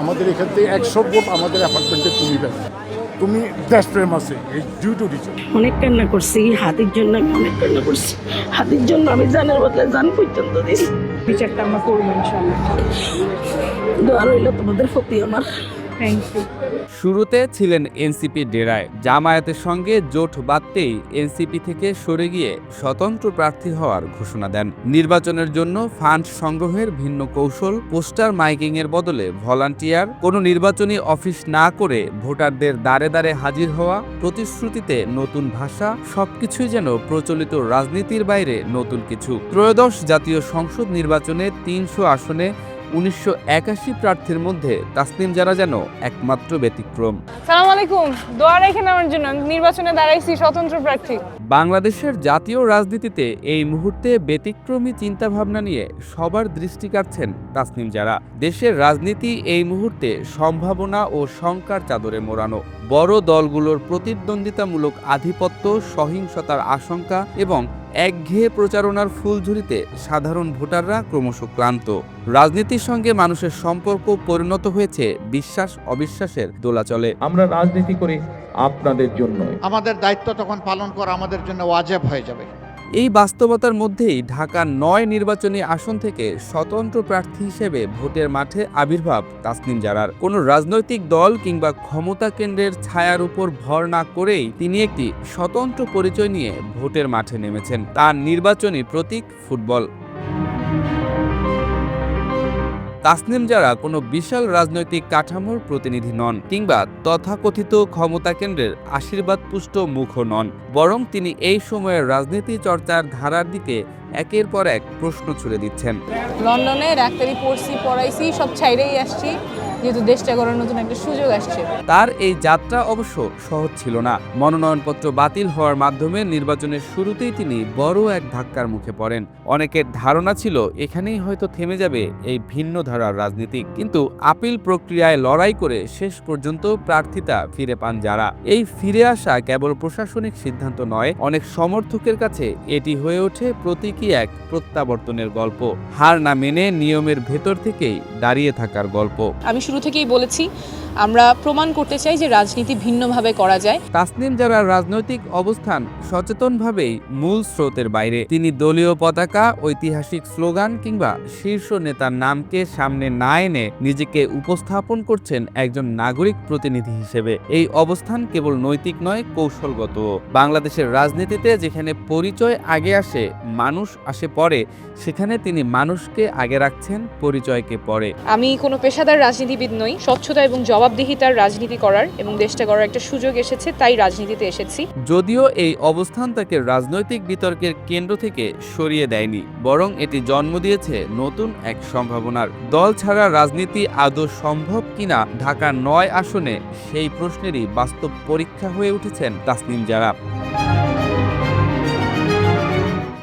আমাদের এখান থেকে 100 ভোট আমাদের অ্যাপার্টমেন্টে তুমি পাবে। তুমি দেশপ্রেম আছে এই ডিউ টু রিজন। অনেক কান্না করছি হাতির জন্য, আমি অনেক কান্না করছি হাতির জন্য। আমি জানের বদলে জান পর্যন্ত দিছি। বিচারটা আমরা করবো ইনশাল্লাহ। দোয়া রইল তোমাদের প্রতি আমার। Thank you. শুরুতে ছিলেন এনসিপি ডেরায়, জামায়াতের সঙ্গে জোট বাঁধতেই এনসিপি থেকে সরে গিয়ে স্বতন্ত্র প্রার্থী হওয়ার ঘোষণা দেন। নির্বাচনের জন্য ফান্ড সংগ্রহের ভিন্ন কৌশল, পোস্টার মাইকিং এর বদলে ভলান্টিয়ার, কোনো নির্বাচনী অফিস না করে ভোটারদের দ্বারে দ্বারে হাজির হওয়া, প্রতিশ্রুতিতে নতুন ভাষা, সবকিছুই যেন প্রচলিত রাজনীতির বাইরে নতুন কিছু। ত্রয়োদশ জাতীয় সংসদ নির্বাচনে 300 আসনে 1981 প্রার্থীর মধ্যে তাসনিম জারা যেন একমাত্র ব্যতিক্রম। সালাম আলাইকুম, দোয়া রাখেন আমার জন্য। নির্বাচনে দাঁড়াইছি স্বতন্ত্র প্রার্থী। বাংলাদেশের জাতীয় রাজনীতিতে এই মুহূর্তে ব্যতিক্রমী চিন্তাভাবনা নিয়ে সবার দৃষ্টি কাড়ছেন তাসনিম জারা। দেশের রাজনীতি এই মুহূর্তে সম্ভাবনা ও শঙ্কার চাদরে মোড়ানো। বড় দলগুলোর প্রতিদ্বন্দ্বিতামূলক আধিপত্য, সহিংসতার আশঙ্কা এবং একঘেয়ে প্রচারণার ফুলঝুরিতে সাধারণ ভোটাররা ক্রমশ ক্লান্ত। রাজনীতির সঙ্গে মানুষের সম্পর্ক পরিণত হয়েছে বিশ্বাস অবিশ্বাসের দোলাচলে। আমরা রাজনীতি করি আপনাদের জন্য। আমাদের দায়িত্ব তখন পালন করা আমাদের জন্য ওয়াজিব হয়ে যাবে। এই বাস্তবতার মধ্যেই ঢাকা 9 নির্বাচনী আসন থেকে স্বতন্ত্র প্রার্থী হিসেবে ভোটের মাঠে আবির্ভাব তাসনিম জারার। কোনো রাজনৈতিক দল কিংবা ক্ষমতা কেন্দ্রের ছায়ার উপর ভর না করেই তিনি একটি স্বতন্ত্র পরিচয় নিয়ে ভোটের মাঠে নেমেছেন। তার নির্বাচনী প্রতীক ফুটবল। তাসনিম জারা কোনো বিশাল রাজনৈতিক কাঠামোর প্রতিনিধি নন, কিংবা তথাকথিত ক্ষমতা কেন্দ্রের আশীর্বাদপুষ্ট মুখও নন। বরং তিনি এই সময়ের রাজনীতি চর্চার ধারার দিকে একের পর এক প্রশ্ন ছুড়ে দিচ্ছেন। লন্ডনে ডাক্তারি পড়ছি, পড়াইছি, সব ছাইরেই আসছি, যেহেতু দেশটা গড়ার নতুন একটা সুযোগ আসছে। তার এই যাত্রা অবশ্য সহজ ছিল না। মনোনয়নপত্র বাতিল হওয়ার মাধ্যমে নির্বাচনের শুরুতেই তিনি বড় এক ধাক্কার মুখে পড়েন। অনেকের ধারণা ছিল এখানেই হয়তো থেমে যাবে এই ভিন্ন ধারার রাজনীতি, কিন্তু আপিল প্রক্রিয়ায় লড়াই করে শেষ পর্যন্ত প্রার্থিতা ফিরে পান যারা। এই ফিরে আসা কেবল প্রশাসনিক সিদ্ধান্ত নয়, অনেক সমর্থকের কাছে এটি হয়ে ওঠে প্রতীকী এক প্রত্যাবর্তনের গল্প, হার না মেনে নিয়মের ভেতর থেকেই দাঁড়িয়ে থাকার গল্প। আমি শুরু থেকেই বলেছি আমরা প্রমাণ করতে চাই যে রাজনীতি ভিন্নভাবে করা যায়। তাসনিম জারার রাজনৈতিক অবস্থান সচেতনভাবেই মূল স্রোতের বাইরে। তিনি দলীয় পতাকা, ঐতিহাসিক স্লোগান কিংবা শীর্ষ নেতার নামকে সামনে না এনে নিজেকে উপস্থাপন করছেন একজন নাগরিক প্রতিনিধি হিসেবে। এই অবস্থান কেবল নৈতিক নয়, কৌশলগত। বাংলাদেশের রাজনীতিতে যেখানে পরিচয় আগে আসে, মানুষ আসে পরে, সেখানে তিনি মানুষকে আগে রাখছেন, পরিচয়কে পরে। আমি কোনো পেশাদার রাজনীতিবিদ নই, স্বচ্ছতা এবং জবাবদিহিতার রাজনীতি করার এবং দেশটা গড়ার একটা সুযোগ এসেছে, তাই রাজনীতিতে এসেছি। যদিও এই অবস্থান তাকে রাজনৈতিক বিতর্কের কেন্দ্র থেকে সরিয়ে দেয়নি, বরং এটি জন্ম দিয়েছে নতুন এক সম্ভাবনার। দল ছাড়া রাজনীতি আদৌ সম্ভব কিনা ঢাকা 9 আসনে, সেই প্রশ্নেরই বাস্তব পরীক্ষা হয়ে উঠেছেন তাসনিম জারা।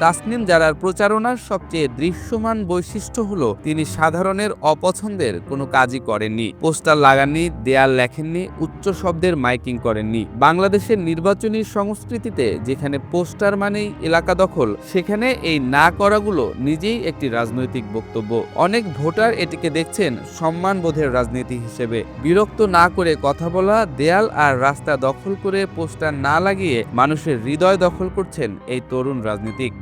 তাসনিম জারার প্রচারণার সবচেয়ে দৃশ্যমান বৈশিষ্ট্য হলো তিনি সাধারণের অপছন্দের কোনো কাজই করেননি। পোস্টার লাগাননি, দেয়াল লেখেননি, উচ্চ শব্দের মাইকিং করেননি। বাংলাদেশের নির্বাচনী সংস্কৃতিতে যেখানে পোস্টার মানেই এলাকা দখল, সেখানে এই না করাগুলো নিজেই একটি রাজনৈতিক বক্তব্য। অনেক ভোটার এটিকে দেখছেন সম্মানবোধের রাজনীতি হিসেবে। বিরক্ত না করে কথা বলা, দেয়াল আর রাস্তা দখল করে পোস্টার না লাগিয়ে মানুষের হৃদয় দখল করছেন এই তরুণ রাজনীতিক।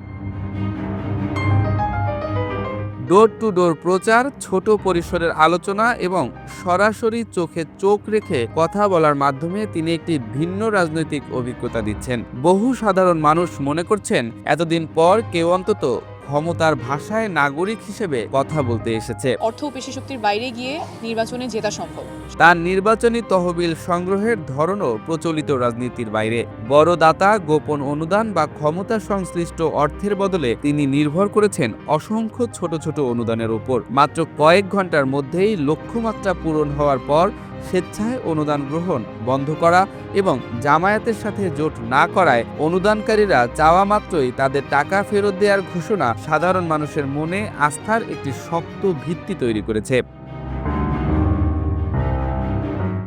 ডোর টু ডোর প্রচার, ছোট পরিসরের আলোচনা এবং সরাসরি চোখে চোখ রেখে কথা বলার মাধ্যমে তিনি একটি ভিন্ন রাজনৈতিক অভিজ্ঞতা দিচ্ছেন। বহু সাধারণ মানুষ মনে করছেন এতদিন পর কেউ অন্তত ক্ষমতার ভাষায় নাগরিক হিসেবে কথা বলতে এসেছে। অর্থ ও পেশি শক্তির বাইরে গিয়ে নির্বাচনে জেতা সম্ভব। তার নির্বাচনী তহবিল সংগ্রহের ধরনও প্রচলিত রাজনীতির বাইরে। বড় দাতা, গোপন অনুদান বা ক্ষমতা সংশ্লিষ্ট অর্থের বদলে তিনি নির্ভর করেছেন অসংখ্য ছোট ছোট অনুদানের উপর। মাত্র কয়েক ঘন্টার মধ্যেই লক্ষ্যমাত্রা পূরণ হওয়ার পর স্বেচ্ছায় অনুদান গ্রহণ বন্ধ করা এবং জামায়াতের সাথে জোট না করায় অনুদানকারীরা চাওয়া মাত্রই তাদের টাকা ফেরত দেওয়ার ঘোষণা সাধারণ মানুষের মনে আস্থার একটি শক্ত ভিত্তি তৈরি করেছে।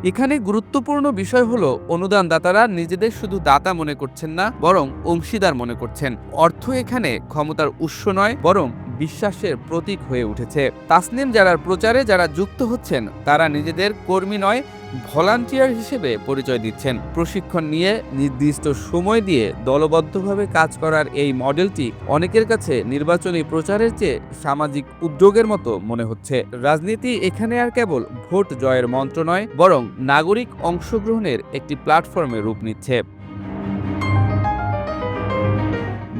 এখানে গুরুত্বপূর্ণ বিষয় হলো অনুদানদাতারা নিজেদের শুধু দাতা মনে করছেন না, বরং অংশীদার মনে করছেন। অর্থ এখানে ক্ষমতার উৎস নয়, বরং বিশ্বাসের প্রতীক হয়ে উঠেছে। তাসনিম জারার প্রচারে যারা যুক্ত হচ্ছেন তারা নিজেদের কর্মী নয়, ভলান্টিয়ার হিসেবে পরিচয় দিচ্ছেন। প্রশিক্ষণ নিয়ে নির্দিষ্ট সময় দিয়ে দলবদ্ধভাবে কাজ করার এই মডেলটি অনেকের কাছে নির্বাচনী প্রচারের চেয়ে সামাজিক উদ্যোগের মতো মনে হচ্ছে। রাজনীতি এখানে আর কেবল ভোট জয়ের মন্ত্র নয়, বরং নাগরিক অংশগ্রহণের একটি প্ল্যাটফর্মে রূপ নিচ্ছে।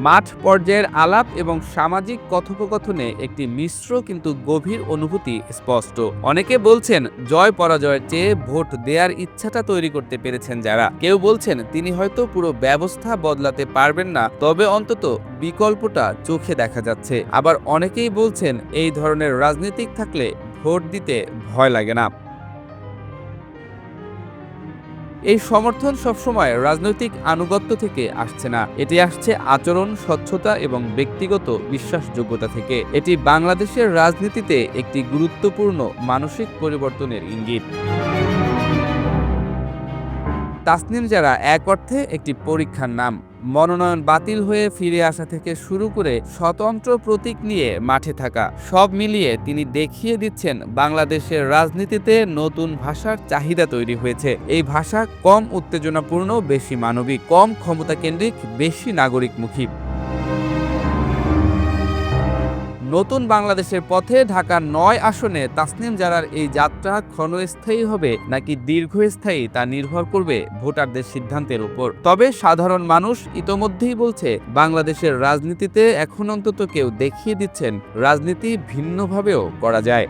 মাঠ পর্যায়ের আলাপ এবং সামাজিক কথোপকথনে একটি মিশ্র কিন্তু গভীর অনুভূতি স্পষ্ট। অনেকে বলছেন জয় পরাজয়ের চেয়ে ভোট দেওয়ার ইচ্ছাটা তৈরি করতে পেরেছেন যারা। কেউ বলছেন তিনি হয়তো পুরো ব্যবস্থা বদলাতে পারবেন না, তবে অন্তত বিকল্পটা চোখে দেখা যাচ্ছে। আবার অনেকেই বলছেন এই ধরনের রাজনীতিক থাকলে ভোট দিতে ভয় লাগে না। এই সমর্থন সবসময় রাজনৈতিক আনুগত্য থেকে আসছে না, এটি আসছে আচরণ, স্বচ্ছতা এবং ব্যক্তিগত বিশ্বাসযোগ্যতা থেকে। এটি বাংলাদেশের রাজনীতিতে একটি গুরুত্বপূর্ণ মানসিক পরিবর্তনের ইঙ্গিত। তাসনিম জারা এক অর্থে একটি পরীক্ষার নাম। মনোনয়ন বাতিল হয়ে ফিরে আসা থেকে শুরু করে স্বতন্ত্র প্রতীক নিয়ে মাঠে থাকা, সব মিলিয়ে তিনি দেখিয়ে দিচ্ছেন বাংলাদেশের রাজনীতিতে নতুন ভাষার চাহিদা তৈরি হয়েছে। এই ভাষা কম উত্তেজনাপূর্ণ, বেশি মানবিক, কম ক্ষমতাকেন্দ্রিক, বেশি নাগরিকমুখী। নতুন বাংলাদেশের পথে ঢাকার ৯ আসনে তাসনিম জারার এই যাত্রা ক্ষণস্থায়ী হবে নাকি দীর্ঘস্থায়ী তা নির্ভর করবে ভোটারদের সিদ্ধান্তের উপর। তবে সাধারণ মানুষ ইতোমধ্যেই বলছে বাংলাদেশের রাজনীতিতে এখন অন্তত কেউ দেখিয়ে দিচ্ছেন রাজনীতি ভিন্নভাবেও করা যায়।